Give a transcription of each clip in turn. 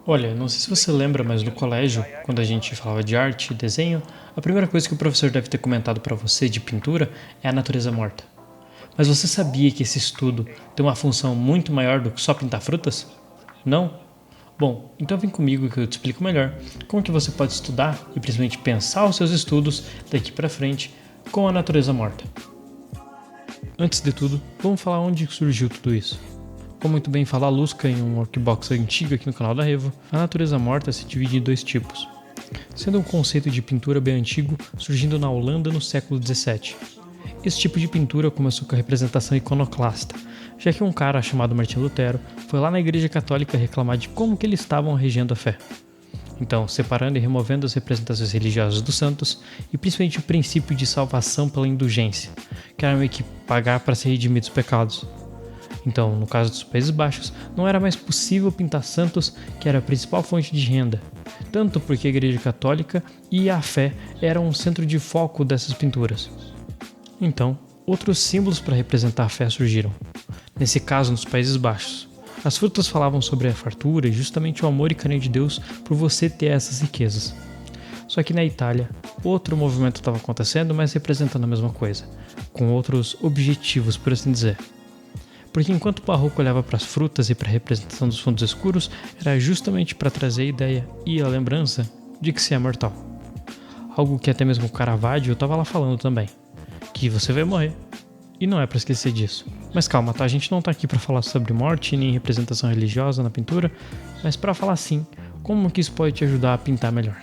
Olha, não sei se você lembra, mas no colégio, quando a gente falava de arte e desenho, a primeira coisa que o professor deve ter comentado para você de pintura é a natureza morta. Mas você sabia que esse estudo tem uma função muito maior do que só pintar frutas? Não? Bom, então vem comigo que eu te explico melhor como que você pode estudar e principalmente pensar os seus estudos daqui para frente com a natureza morta. Antes de tudo, vamos falar onde surgiu tudo isso. Como muito bem fala a Lusca em um workbox antigo aqui no canal da Revo, a natureza morta se divide em dois tipos, sendo um conceito de pintura bem antigo surgindo na Holanda no século XVII. Esse tipo de pintura começou com a representação iconoclasta, já que um cara chamado Martinho Lutero foi lá na Igreja Católica reclamar de como que eles estavam regendo a fé. Então, separando e removendo as representações religiosas dos santos e principalmente o princípio de salvação pela indulgência, que era meio que pagar para se redimir dos pecados. Então, no caso dos Países Baixos, não era mais possível pintar santos, que era a principal fonte de renda, tanto porque a Igreja Católica e a fé eram o centro de foco dessas pinturas. Então, outros símbolos para representar a fé surgiram. Nesse caso, nos Países Baixos, as frutas falavam sobre a fartura e justamente o amor e carinho de Deus por você ter essas riquezas. Só que na Itália, outro movimento estava acontecendo, mas representando a mesma coisa, com outros objetivos, por assim dizer. Porque enquanto o barroco olhava para as frutas e para a representação dos fundos escuros, era justamente para trazer a ideia e a lembrança de que se é mortal. Algo que até mesmo o Caravaggio estava lá falando também, que você vai morrer. E não é para esquecer disso. Mas calma, tá? A gente não tá aqui para falar sobre morte nem representação religiosa na pintura, mas para falar sim como que isso pode te ajudar a pintar melhor.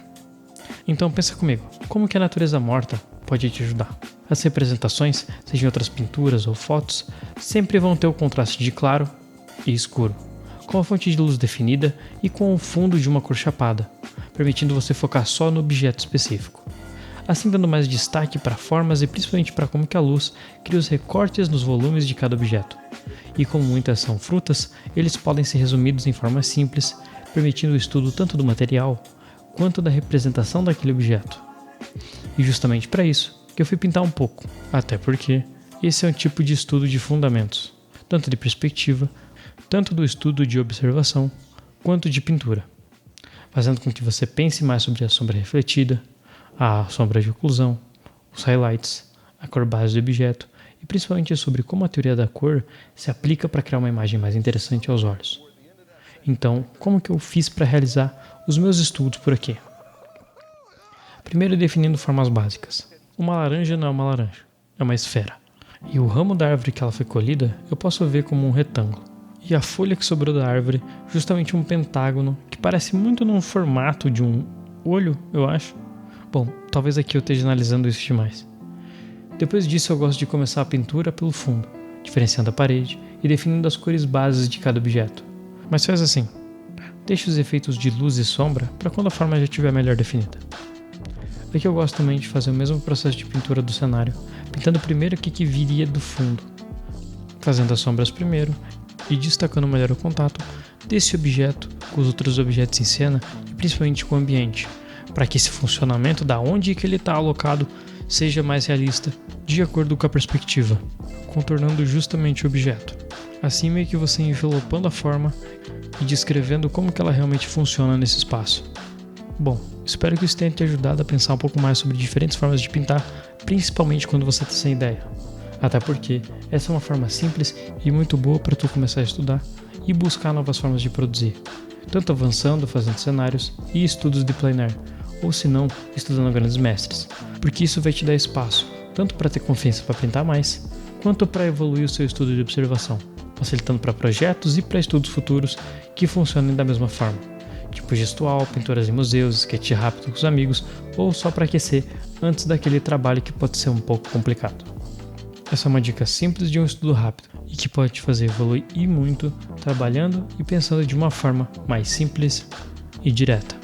Então pensa comigo, como que a natureza morta pode te ajudar? As representações, sejam outras pinturas ou fotos, sempre vão ter o contraste de claro e escuro, com a fonte de luz definida e com o fundo de uma cor chapada, permitindo você focar só no objeto específico. Assim dando mais destaque para formas e principalmente para como que a luz cria os recortes nos volumes de cada objeto. E como muitas são frutas, eles podem ser resumidos em formas simples, permitindo o estudo tanto do material quanto da representação daquele objeto. E justamente para isso que eu fui pintar um pouco, até porque esse é um tipo de estudo de fundamentos, tanto de perspectiva, tanto do estudo de observação, quanto de pintura, fazendo com que você pense mais sobre a sombra refletida, a sombra de oclusão, os highlights, a cor base do objeto e principalmente sobre como a teoria da cor se aplica para criar uma imagem mais interessante aos olhos. Então, como que eu fiz para realizar os meus estudos por aqui? Primeiro definindo formas básicas. Uma laranja não é uma laranja, é uma esfera. E o ramo da árvore que ela foi colhida, eu posso ver como um retângulo. E a folha que sobrou da árvore, justamente um pentágono, que parece muito num formato de um olho, eu acho. Bom, talvez aqui eu esteja analisando isso demais. Depois disso eu gosto de começar a pintura pelo fundo, diferenciando a parede e definindo as cores bases de cada objeto. Mas faz assim, deixe os efeitos de luz e sombra para quando a forma já estiver melhor definida. Aqui eu gosto também de fazer o mesmo processo de pintura do cenário, pintando primeiro o que viria do fundo, fazendo as sombras primeiro e destacando melhor o contato desse objeto com os outros objetos em cena e principalmente com o ambiente, para que esse funcionamento da onde que ele está alocado seja mais realista de acordo com a perspectiva, contornando justamente o objeto. Assim meio que você envelopando a forma e descrevendo como que ela realmente funciona nesse espaço. Bom, espero que isso tenha te ajudado a pensar um pouco mais sobre diferentes formas de pintar, principalmente quando você está sem ideia. Até porque essa é uma forma simples e muito boa para tu começar a estudar e buscar novas formas de produzir, tanto avançando, fazendo cenários e estudos de plein air, ou se não, estudando grandes mestres, porque isso vai te dar espaço, tanto para ter confiança para pintar mais, quanto para evoluir o seu estudo de observação, facilitando para projetos e para estudos futuros que funcionem da mesma forma, tipo gestual, pinturas em museus, sketch rápido com os amigos, ou só para aquecer antes daquele trabalho que pode ser um pouco complicado. Essa é uma dica simples de um estudo rápido e que pode te fazer evoluir e muito trabalhando e pensando de uma forma mais simples e direta.